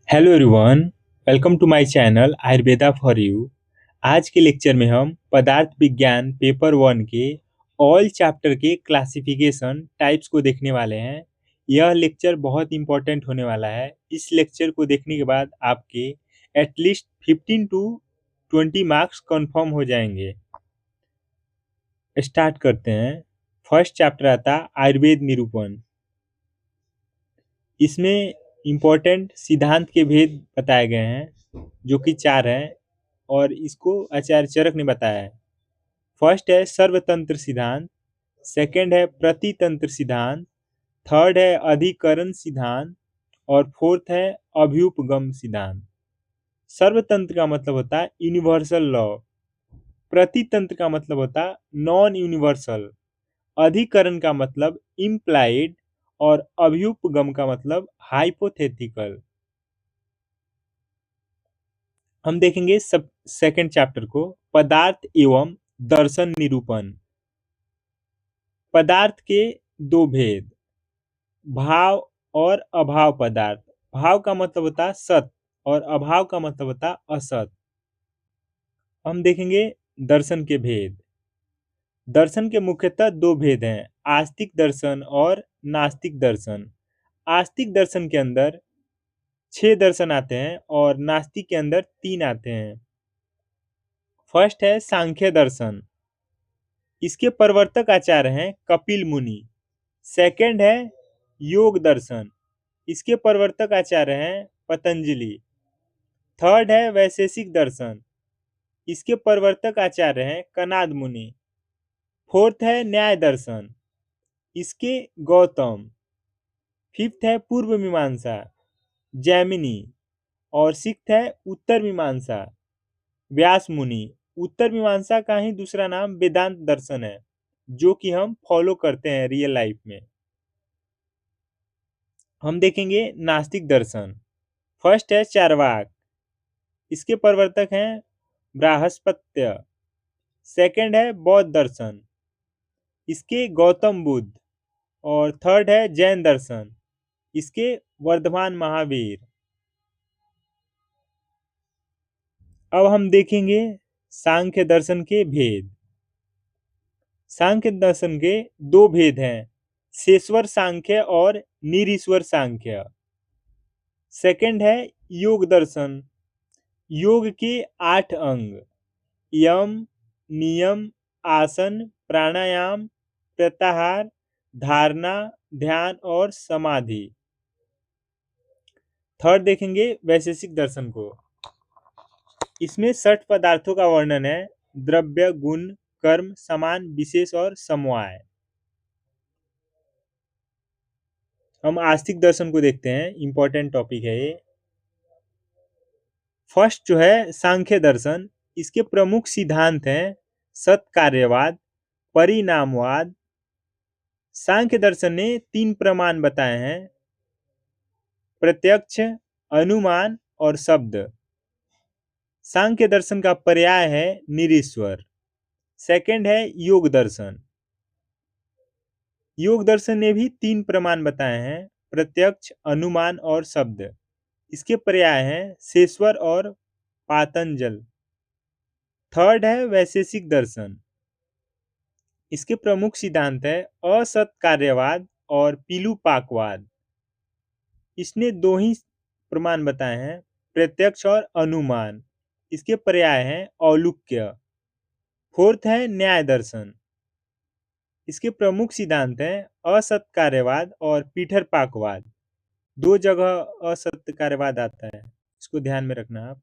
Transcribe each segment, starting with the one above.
Hello everyone, welcome to my channel Ayurveda for you. आज के lecture में हम पदार्थ विज्ञान पेपर 1 के ऑल चैप्टर के क्लासिफिकेशन टाइप्स को देखने वाले हैं। यह लेक्चर बहुत इंपॉर्टेंट होने वाला है। इस लेक्चर को देखने के बाद आपके एटलीस्ट 15 टू 20 मार्क्स कंफर्म हो जाएंगे। स्टार्ट करते हैं। फर्स्ट चैप्टर आता आयुर्वेद निरूपण। इसमें इम्पोर्टेंट सिद्धांत के भेद बताए गए हैं जो कि 4 हैं और इसको आचार्य चरक ने बताया है। फर्स्ट है सर्वतंत्र सिद्धांत, सेकंड है प्रतितंत्र सिद्धांत, थर्ड है अधिकरण सिद्धांत और फोर्थ है अभ्युपगम सिद्धांत। सर्वतंत्र का मतलब होता है यूनिवर्सल लॉ, प्रतितंत्र का मतलब होता है नॉन यूनिवर्सल, अधिकरण का मतलब इम्प्लाइड और अभ्युपगम का मतलब हाइपोथेटिकल। हम देखेंगे सब सेकंड चैप्टर को, पदार्थ एवं दर्शन निरूपण। पदार्थ के दो भेद, भाव और अभाव पदार्थ। भाव का मतलब होता है सत और अभाव का मतलब होता है असत। हम देखेंगे दर्शन के भेद। दर्शन के मुख्यतः दो भेद हैं, आस्तिक दर्शन और नास्तिक दर्शन। आस्तिक दर्शन के अंदर 6 दर्शन आते हैं और नास्तिक के अंदर 3 आते हैं। फर्स्ट है सांख्य दर्शन, इसके प्रवर्तक आचार्य हैं कपिल मुनि। सेकंड है योग दर्शन, इसके प्रवर्तक आचार्य हैं पतंजलि। थर्ड है वैशेषिक दर्शन, इसके प्रवर्तक आचार्य हैं कनाद मुनि। फोर्थ है न्याय दर्शन, इसके गौतम। फिफ्थ है पूर्व मीमांसा, जैमिनी। और सिक्स्थ है उत्तर मीमांसा, व्यास मुनि। उत्तर मीमांसा का ही दूसरा नाम वेदांत दर्शन है, जो कि हम फॉलो करते हैं रियल लाइफ में। हम देखेंगे नास्तिक दर्शन। फर्स्ट है चार्वाक, इसके प्रवर्तक हैं बृहस्पत्य। सेकंड है बौद्ध दर्शन, इसके गौतम बुद्ध। और थर्ड है जैन दर्शन, इसके वर्धमान महावीर। अब हम देखेंगे सांख्य दर्शन के भेद। सांख्य दर्शन के दो भेद हैं, शेषवर सांख्य और निरीश्वर सांख्य। सेकंड है योग दर्शन। योग के 8 अंग, यम, नियम, आसन, प्राणायाम, प्रत्याहार, धारणा, ध्यान और समाधि। थर्ड देखेंगे वैशेषिक दर्शन को। इसमें 60 पदार्थों का वर्णन है, द्रव्य, गुण, कर्म, समान, विशेष और समवाय। हम आस्तिक दर्शन को देखते हैं, इंपॉर्टेंट टॉपिक है ये। फर्स्ट जो है सांख्य दर्शन, इसके प्रमुख सिद्धांत हैं सत्कार्यवाद, परिणामवाद। सांख्य दर्शन ने 3 प्रमाण बताए हैं, प्रत्यक्ष, अनुमान और शब्द। सांख्य दर्शन का पर्याय है निरीश्वर। सेकंड है योग दर्शन। योग दर्शन ने भी 3 प्रमाण बताए हैं, प्रत्यक्ष, अनुमान और शब्द। इसके पर्याय हैं शेषवर और पातंजल। थर्ड है वैशेषिक दर्शन, इसके प्रमुख सिद्धांत है असत कार्यवाद और पीलूपाकवाद। इसने 2 ही प्रमाण बताए हैं, प्रत्यक्ष और अनुमान। इसके पर्याय हैं औलुक्य। फोर्थ है न्याय दर्शन, इसके प्रमुख सिद्धांत हैं असत कार्यवाद और पीठरपाकवाद। 2 जगह असत कार्यवाद आता है, इसको ध्यान में रखना आप।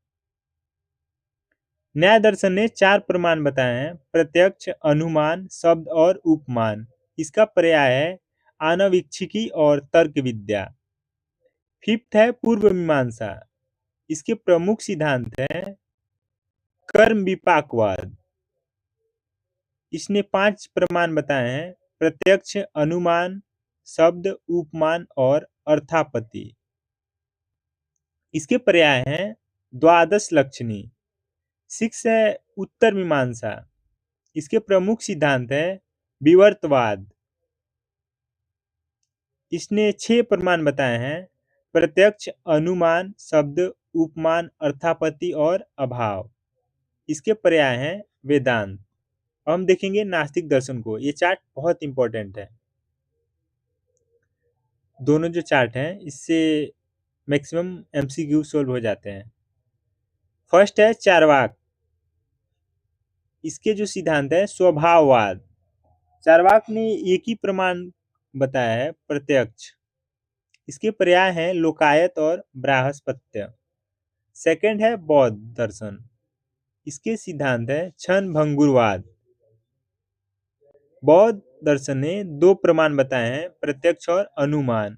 न्याय दर्शन ने 4 प्रमाण बताए हैं, प्रत्यक्ष, अनुमान, शब्द और उपमान। इसका पर्याय है आनवीक्षिकी और तर्क विद्या। फिफ्थ है पूर्व मीमांसा, इसके प्रमुख सिद्धांत हैं कर्म विपाकवाद। इसने 5 प्रमाण बताए हैं, प्रत्यक्ष, अनुमान, शब्द, उपमान और अर्थापत्ति। इसके पर्याय हैं द्वादश लक्षणी। 6 है उत्तर मीमांसा, इसके प्रमुख सिद्धांत है विवर्तवाद। इसने 6 प्रमाण बताए हैं, प्रत्यक्ष, अनुमान, शब्द, उपमान, अर्थापत्ति और अभाव। इसके पर्याय हैं वेदांत। अब हम देखेंगे नास्तिक दर्शन को। ये चार्ट बहुत इंपॉर्टेंट है। दोनों जो चार्ट हैं इससे मैक्सिमम एमसीक्यू सोल्व हो जाते हैं। फर्स्ट है चार्वाक। इसके जो सिद्धांत है स्वभाववाद। चार्वाक ने एक ही प्रमाण बताया है, प्रत्यक्ष। इसके पर्याय हैं लोकायत और बृहस्पत्य। सेकंड है बौद्ध दर्शन। इसके सिद्धांत है क्षण भंगुरवाद। बौद्ध दर्शन ने दो प्रमाण बताए हैं, प्रत्यक्ष और अनुमान।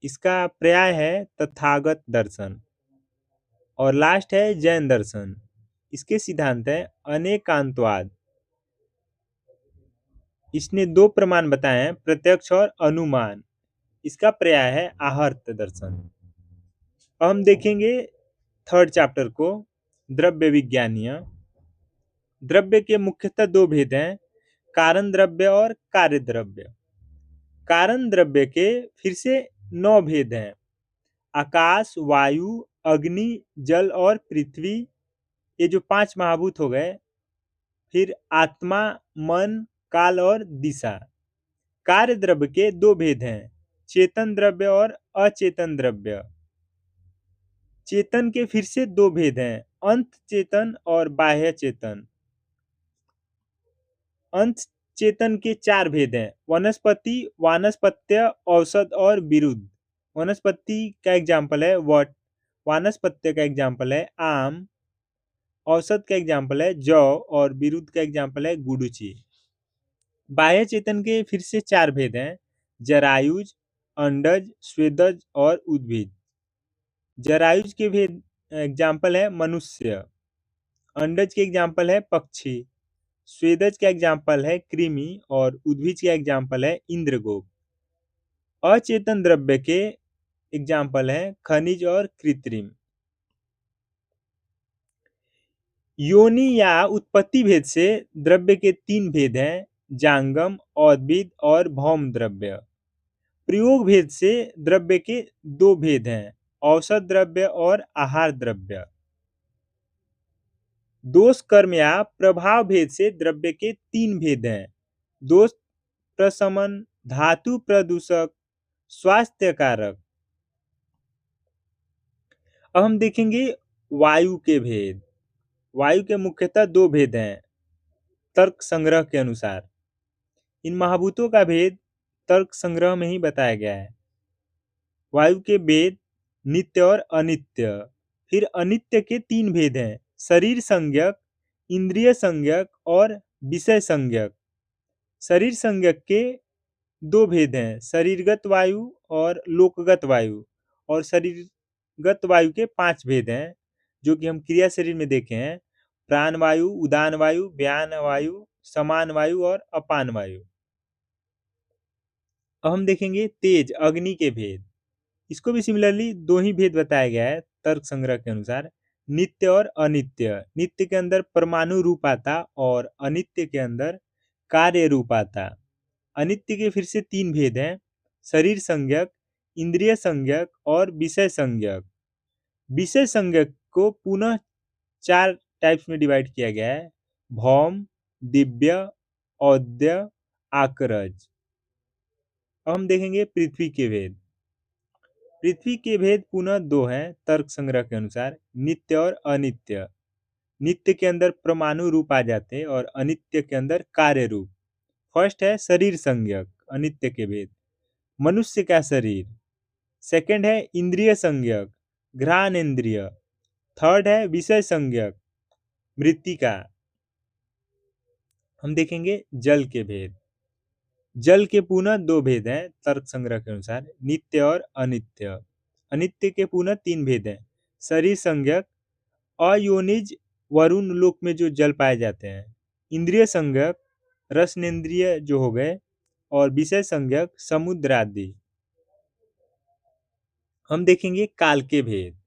इसका पर्याय है तथागत दर्शन। और लास्ट है जैन दर्शन। इसके सिद्धांत है अनेकांतवाद। इसने दो प्रमाण बताए हैं, प्रत्यक्ष और अनुमान। इसका पर्याय है आहर्त दर्शन। अब हम देखेंगे थर्ड चैप्टर को, द्रव्य विज्ञानीय। द्रव्य के मुख्यतः दो भेद हैं, कारण द्रव्य और कार्य द्रव्य। कारण द्रव्य के फिर से 9 भेद हैं, आकाश, वायु, अग्नि, जल और पृथ्वी। ये जो 5 महाभूत हो गए। फिर आत्मा, मन, काल और दिशा। कार्य द्रव्य के 2 भेद हैं, चेतन द्रव्य और अचेतन द्रव्य। चेतन के फिर से 2 भेद हैं, अंत चेतन और बाह्य चेतन। अंत चेतन के 4 भेद हैं, वनस्पति, वानस्पत्य, औषध और विरुद्ध। वनस्पति का एग्जाम्पल है वट, वानस्पत्य का एग्जाम्पल है आम, औषध का एग्जाम्पल है जौ और विरुद्ध का एग्जाम्पल है गुडुचि। बाह्य चेतन के फिर से 4 भेद हैं, जरायुज, अंडज, स्वेदज और उद्भिद। जरायुज के भेद एग्जाम्पल है मनुष्य, अंडज के एग्जाम्पल है पक्षी, स्वेदज का एग्जाम्पल है कृमि और उद्भिद का एग्जाम्पल है इंद्रगोप। अचेतन द्रव्य के एग्जाम्पल है खनिज और कृत्रिम। योनि या उत्पत्ति भेद से द्रव्य के 3 भेद हैं, जांगम, औद्भिद और भौम द्रव्य। प्रयोग भेद से द्रव्य के 2 भेद हैं, औषध द्रव्य और आहार द्रव्य। दोष कर्म या प्रभाव भेद से द्रव्य के 3 भेद हैं, दोष प्रशमन, धातु प्रदूषक, स्वास्थ्य कारक। अब हम देखेंगे वायु के भेद। वायु के मुख्यतः 2 भेद हैं, तर्क संग्रह के अनुसार। इन महाभूतों का भेद तर्क संग्रह में ही बताया गया है। वायु के भेद नित्य और अनित्य। फिर अनित्य के 3 भेद हैं, शरीर संज्ञक, इंद्रिय संज्ञक और विषय संज्ञक। शरीर संज्ञक के 2 भेद हैं, शरीरगत वायु और लोकगत वायु। और शरीरगत वायु के 5 भेद हैं, जो कि हम क्रिया शरीर में देखे हैं, प्राण वायु, उदान वायु, व्यान वायु, समान वायु और अपान वायु। अब हम देखेंगे तेज, अग्नि के भेद। इसको भी सिमिलरली 2 ही भेद बताया गया है तर्क संग्रह के अनुसार, नित्य और अनित्य। नित्य के अंदर परमाणु रूप आता और अनित्य के अंदर कार्य रूप आता। अनित्य के फिर से 3 भेद हैं, शरीर संज्ञक, इंद्रिय संज्ञक और विषय संज्ञक। विषय संज्ञक को पुनः 4 टाइप्स में डिवाइड किया गया है, भौम, दिव्य, औद्य, आकरज। अब हम देखेंगे पृथ्वी के भेद। पृथ्वी के भेद पुनः 2 हैं तर्क संग्रह के अनुसार, नित्य और अनित्य। नित्य के अंदर परमाणु रूप आ जाते हैं और अनित्य के अंदर कार्य रूप। फर्स्ट है शरीर संज्ञक, अनित्य के भेद, मनुष्य का शरीर। सेकंड है इंद्रिय संज्ञक, घ्राण इंद्रिय। थर्ड है विषय संज्ञक, मृत्तिका। हम देखेंगे जल के भेद। जल के पुनः 2 भेद हैं तर्क संग्रह के अनुसार, नित्य और अनित्य। अनित्य के पुनः 3 भेद हैं, शरीर संज्ञक, अयोनिज वरुण लोक में जो जल पाए जाते हैं, इंद्रिय संज्ञक, रसनेन्द्रिय जो हो गए, और विषय संज्ञक, समुद्र आदि। हम देखेंगे काल के भेद।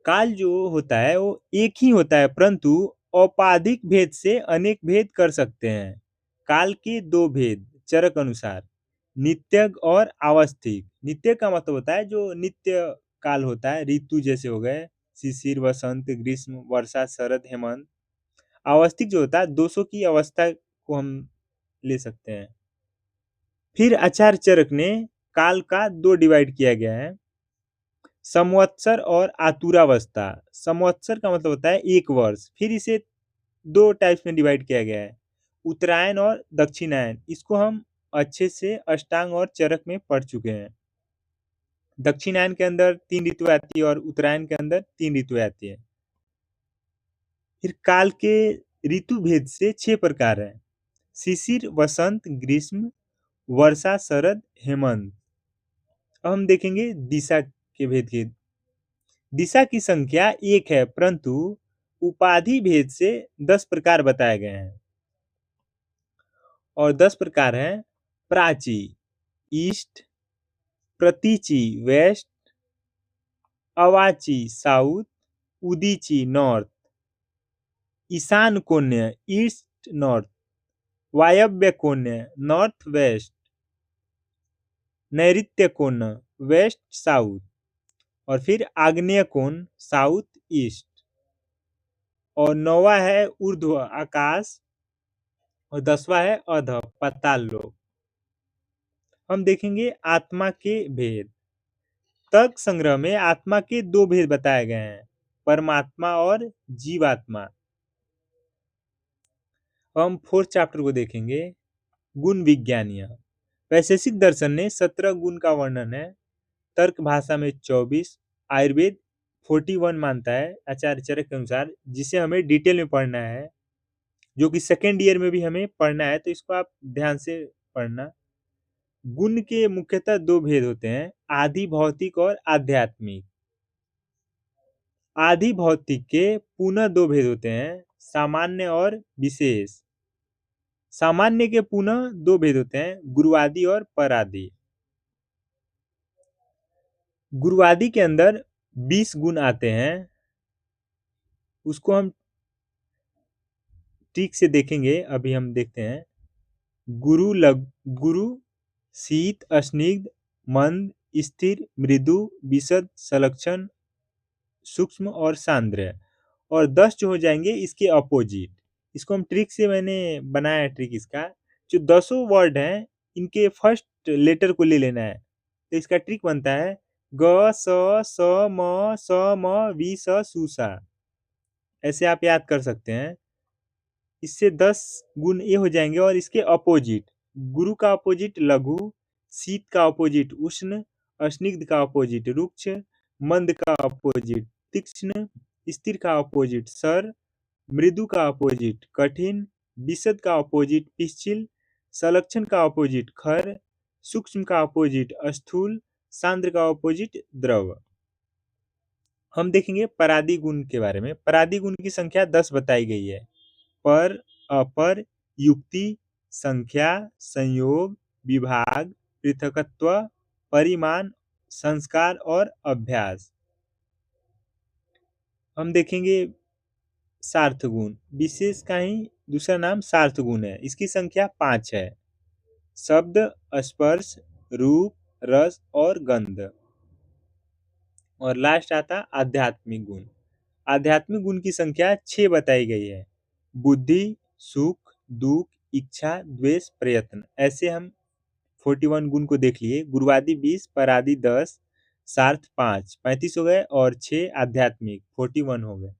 काल जो होता है वो एक ही होता है, परंतु औपाधिक भेद से अनेक भेद कर सकते हैं। काल के 2 भेद चरक अनुसार, नित्यक और आवस्थिक। नित्यक का मतलब होता है जो नित्य काल होता है, ऋतु जैसे हो गए शिशिर, वसंत, ग्रीष्म, वर्षा, शरद, हेमंत। आवस्थिक जो होता है 200 की अवस्था को हम ले सकते हैं। फिर आचार्य चरक ने काल का दो डिवाइड किया गया है, संवत्सर और आतुरावस्था। संवत्सर का मतलब होता है एक वर्ष। फिर इसे दो टाइप्स में डिवाइड किया गया है, उत्तरायण और दक्षिणायन। इसको हम अच्छे से अष्टांग और चरक में पढ़ चुके हैं। दक्षिणायन के अंदर 3 ऋतु आती है और उत्तरायण के अंदर 3 ऋतु आती है। फिर काल के ऋतु भेद से 6 प्रकार है, शिशिर, वसंत, ग्रीष्म, वर्षा, शरद, हेमंत। अब हम देखेंगे दिशा के भेद के। दिशा की संख्या 1 है, परंतु उपाधि भेद से 10 प्रकार बताए गए हैं। और 10 प्रकार हैं, प्राची ईस्ट, प्रतीची वेस्ट, अवाची साउथ, उदीची नॉर्थ, ईशान कोण्य ईस्ट नॉर्थ, वायव्य कोण्य नॉर्थ वेस्ट, नैऋत्य कोण वेस्ट साउथ, और फिर आग्नेय कोण साउथ ईस्ट। और 9वां है ऊर्ध्व आकाश, और 10वां है अध पाताल लोक। हम देखेंगे आत्मा के भेद। तर्क संग्रह में आत्मा के 2 भेद बताए गए हैं, परमात्मा और जीवात्मा। हम 4th चैप्टर को देखेंगे, गुण विज्ञानीय। वैशेषिक दर्शन ने 17 गुण का वर्णन है, तर्क भाषा में 24, आयुर्वेद 41 मानता है आचार्य चरक के अनुसार, जिसे हमें डिटेल में पढ़ना है, जो कि सेकेंड ईयर में भी हमें पढ़ना है, तो इसको आप ध्यान से पढ़ना। गुण के मुख्यतः 2 भेद होते हैं, आदि भौतिक और आध्यात्मिक। आदि भौतिक के पुनः 2 भेद होते हैं, सामान्य और विशेष। सामान्य के पुनः 2 भेद होते हैं, गुरुवादी और परादि। गुरुवादी के अंदर 20 गुण आते हैं, उसको हम ठीक से देखेंगे। अभी हम देखते हैं, गुरु, शीत, स्निग्ध, मंद, स्थिर, मृदु, विशद, सलक्षण, सूक्ष्म और सांद्र। और 10 जो हो जाएंगे इसके अपोजिट। इसको हम ट्रिक से मैंने बनाया है, ट्रिक इसका, जो 10 वर्ड हैं इनके फर्स्ट लेटर को ले लेना है। तो इसका ट्रिक बनता है ग स स म स म वी स सु सा। ऐसे आप याद कर सकते हैं। इससे 10 गुण ये हो जाएंगे। और इसके अपोजिट, गुरु का अपोजिट लघु, शीत का अपोजिट उष्ण, स्निग्ध का अपोजिट रुक्ष, मंद का अपोजिट तीक्ष्ण, स्थिर का अपोजिट सर, मृदु का अपोजिट कठिन, विशद का अपोजिट पिच्छल, सलक्षण का अपोजिट खर, सूक्ष्म का अपोजिट स्थूल, सांद्र का अपोजिट द्रव। हम देखेंगे परादी गुण के बारे में। परादी गुण की संख्या 10 बताई गई है, पर, अपर, युक्ति, संख्या, संयोग, विभाग, पृथकत्व, परिमाण, संस्कार और अभ्यास। हम देखेंगे सार्थ गुण। विशेष का ही दूसरा नाम सार्थ गुण है। इसकी संख्या 5 है, शब्द, स्पर्श, रूप, रस और गंध। और लास्ट आता आध्यात्मिक गुण। आध्यात्मिक गुण की संख्या 6 बताई गई है, बुद्धि, सुख, दुख, इच्छा, द्वेष, प्रयत्न। ऐसे हम 41 गुण को देख लिए। गुरुवादी 20, परादी 10, सार्थ 5, 35 हो गए, और 6 आध्यात्मिक 41 हो गए।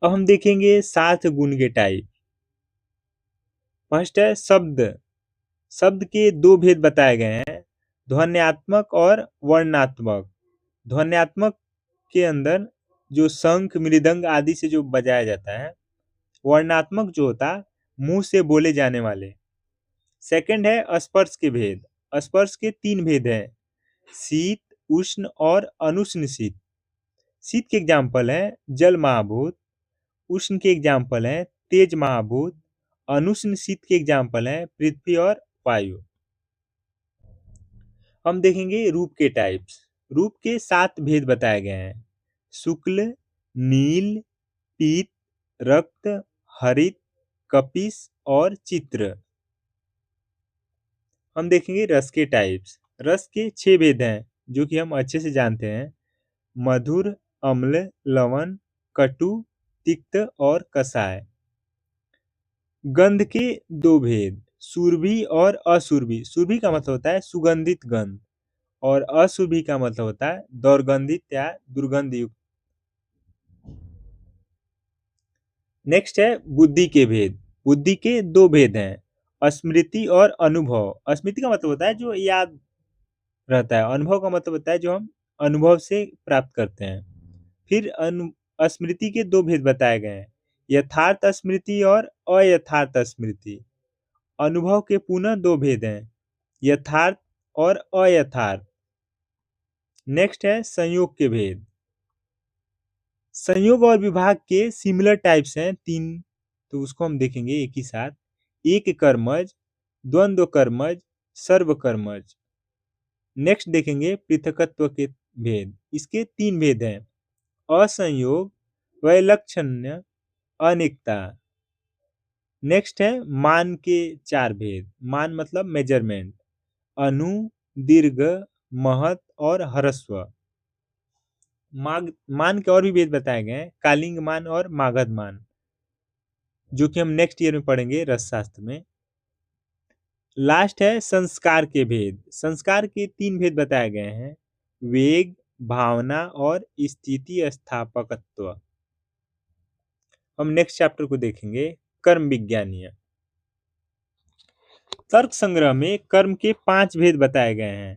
अब हम देखेंगे 7 गुण के टाइप। फर्स्ट है शब्द। शब्द के 2 भेद बताए गए हैं, ध्वन्यात्मक और वर्णात्मक। ध्वन्यात्मक के अंदर जो शंख, मृदंग आदि से जो बजाया जाता है। वर्णात्मक जो होता मुंह से बोले जाने वाले। सेकंड है स्पर्श के भेद। स्पर्श के 3 भेद हैं, शीत, उष्ण और अनुष्ण शीत। शीत के एग्जाम्पल है जल महाभूत, उष्ण के एग्जाम्पल है तेज महाभूत, अनुष्ण शीत के एग्जाम्पल है पृथ्वी और वायु। हम देखेंगे रूप के टाइप्स। रूप के 7 भेद बताए गए हैं, शुक्ल, नील, पीत, रक्त, हरित, कपिस और चित्र। हम देखेंगे रस के टाइप्स। रस के 6 भेद हैं जो कि हम अच्छे से जानते हैं। मधुर, अम्ल, लवण, कटु, तिक्त और कषाय। गंध के 2 भेद, सुरभि और असुरभि। सुरभि का मतलब होता है सुगंधित गंध और असुरभि का मतलब होता है दुर्गंधित या दुर्गंध युक्त। नेक्स्ट है बुद्धि के भेद। बुद्धि के 2 भेद हैं, स्मृति और अनुभव। स्मृति का मतलब होता है जो याद रहता है, अनुभव का मतलब होता है जो हम अनुभव से प्राप्त करते हैं। फिर स्मृति के 2 भेद बताए गए हैं, यथार्थ स्मृति और अयथार्थ स्मृति। अनुभव के पुनः 2 भेद हैं, यथार्थ और अयथार्थ। नेक्स्ट है संयोग के भेद। संयोग और विभाग के सिमिलर टाइप्स हैं 3, तो उसको हम देखेंगे एक ही साथ। एक कर्मज, द्वंद्व कर्मज, सर्वकर्मज। नेक्स्ट देखेंगे पृथकत्व के भेद। इसके 3 भेद हैं, असंयोग, वैलक्षण्य, अनेकता। नेक्स्ट है मान के 4 भेद। मान मतलब मेजरमेंट, अनु, दीर्घ, महत और ह्रस्व। मान के और भी भेद बताए गए हैं, कालिंग मान और मागध मान, जो कि हम नेक्स्ट ईयर में पढ़ेंगे रसशास्त्र में। लास्ट है संस्कार के भेद। संस्कार के 3 भेद बताए गए हैं, वेग, भावना और स्थिति स्थापकत्व। हम नेक्स्ट चैप्टर को देखेंगे, कर्म विज्ञानीय। तर्क संग्रह में कर्म के 5 भेद बताए गए हैं,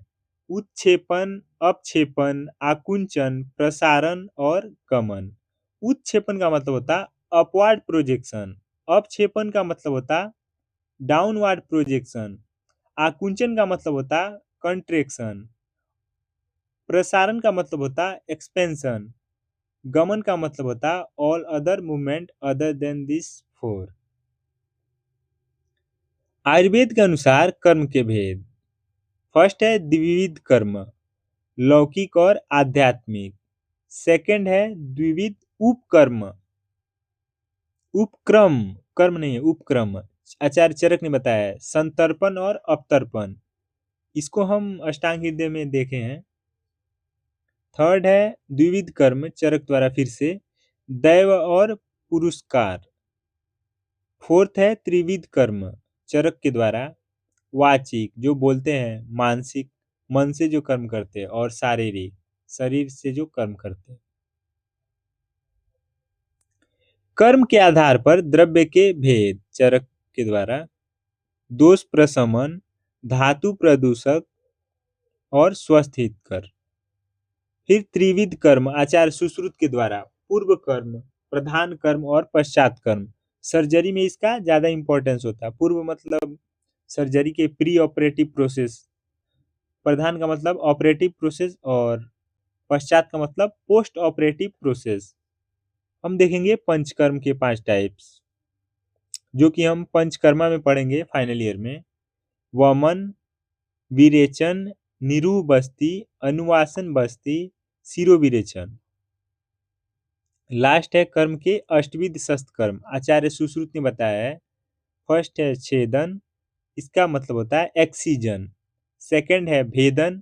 उत्क्षेपण, अपक्षेपण, आकुंचन, प्रसारण और गमन। उत्क्षेपण का मतलब होता अपवर्ड प्रोजेक्शन, अपक्षेपण का मतलब होता डाउनवर्ड प्रोजेक्शन, आकुंचन का मतलब होता कंट्रेक्शन, प्रसारण का मतलब होता एक्सपेंशन, गमन का मतलब होता all other movement other than this 4। Ayurveda के अनुसार कर्म के भेद। फर्स्ट है द्विविध कर्म, लौकिक और आध्यात्मिक। सेकंड है द्विविध उपकर्म, उपक्रम, कर्म नहीं है उपक्रम। आचार्य चरक ने बताया है, संतर्पण और अपतर्पण। इसको हम अष्टांग हृदय में देखे हैं। थर्ड है द्विविध कर्म, चरक द्वारा फिर से, दैव और पुरस्कार। फोर्थ है त्रिविध कर्म, चरक के द्वारा, वाचिक जो बोलते हैं, मानसिक मन से जो कर्म करते हैं, और शारीरिक शरीर से जो कर्म करते हैं। कर्म के आधार पर द्रव्य के भेद, चरक के द्वारा, दोष प्रशमन, धातु प्रदूषक और स्वस्थ हितकर। फिर त्रिविध कर्म, आचार्य सुश्रुत के द्वारा, पूर्व कर्म, प्रधान कर्म और पश्चात कर्म। सर्जरी में इसका ज्यादा इंपॉर्टेंस होता है। पूर्व मतलब सर्जरी के प्री ऑपरेटिव प्रोसेस, प्रधान का मतलब ऑपरेटिव प्रोसेस और पश्चात का मतलब पोस्ट ऑपरेटिव प्रोसेस। हम देखेंगे पंचकर्म के 5 टाइप्स, जो कि हम पंचकर्मा में पढ़ेंगे फाइनल ईयर में। वमन, विरेचन, निरूह बस्ती, अनुवासन बस्ती, शिरोविरेचन। लास्ट है कर्म के अष्टविध शस्त्र कर्म, आचार्य सुश्रुत ने बताया है। फर्स्ट है छेदन, इसका मतलब होता है एक्सीजन। सेकंड है भेदन,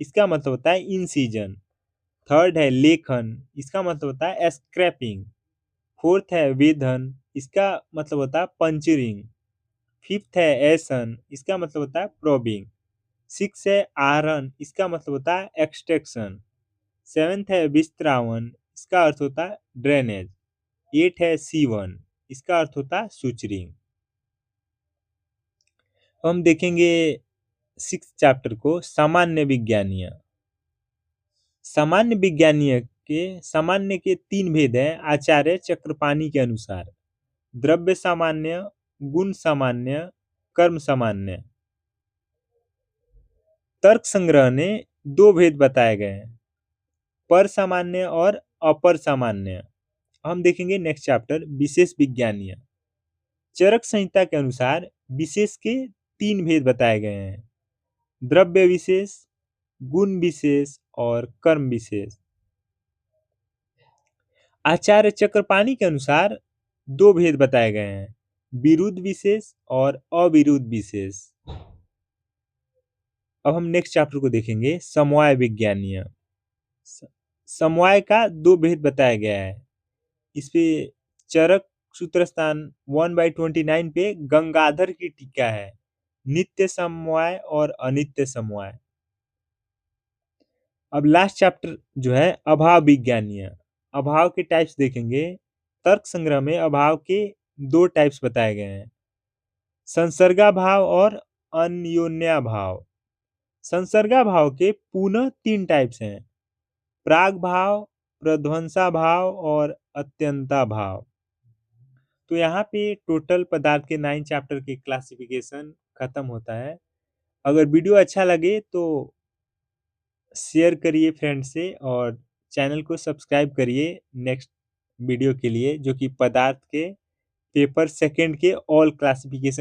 इसका मतलब होता है इंसीजन। थर्ड है लेखन, इसका मतलब होता है स्क्रैपिंग। फोर्थ है वेधन, इसका मतलब होता है पंचरिंग। फिफ्थ है ऐसन, इसका मतलब होता है प्रोबिंग। सिक्स है आहरण, इसका मतलब होता है एक्सट्रैक्शन। सेवेंथ है विस्त्रावन, इसका अर्थ होता है ड्रेनेज। 8 है सीवन, इसका अर्थ होता है सुचरिंग। हम देखेंगे 6 चैप्टर को, सामान्य विज्ञानीय। सामान्य विज्ञानीय के सामान्य के 3 भेद हैं, आचार्य चक्रपाणी के अनुसार, द्रव्य सामान्य, गुण सामान्य, कर्म सामान्य। तर्क संग्रह ने 2 भेद बताए गए हैं, पर सामान्य और अपर सामान्य। हम देखेंगे नेक्स्ट चैप्टर, विशेष विज्ञानीय। चरक संहिता के अनुसार विशेष के 3 भेद बताए गए हैं, द्रव्य विशेष, गुण विशेष और कर्म विशेष। आचार्य चक्रपाणी के अनुसार 2 भेद बताए गए हैं, विरुद्ध विशेष और अविरुद्ध विशेष। अब हम नेक्स्ट चैप्टर को देखेंगे, समवाय विज्ञानीय। समवाय का दो भेद बताया गया है। इस पे चरक सूत्र स्थान 1/29 पे गंगाधर की टीका है, नित्य समवाय और अनित्य समवाय। अब लास्ट चैप्टर जो है अभाव विज्ञानीय, अभाव के टाइप्स देखेंगे। तर्क संग्रह में अभाव के दो टाइप्स बताए गए हैं, संसर्गाभाव और अन्योन्याभाव। संसर्गाभाव के पुनः तीन टाइप्स हैं, प्राग भाव, प्रध्वंसा भाव और अत्यंता भाव। तो यहाँ पे टोटल पदार्थ के 9 चैप्टर के क्लासिफिकेशन खत्म होता है। अगर वीडियो अच्छा लगे तो शेयर करिए फ्रेंड से और चैनल को सब्सक्राइब करिए नेक्स्ट वीडियो के लिए, जो कि पदार्थ के पेपर सेकंड के ऑल क्लासिफिकेशन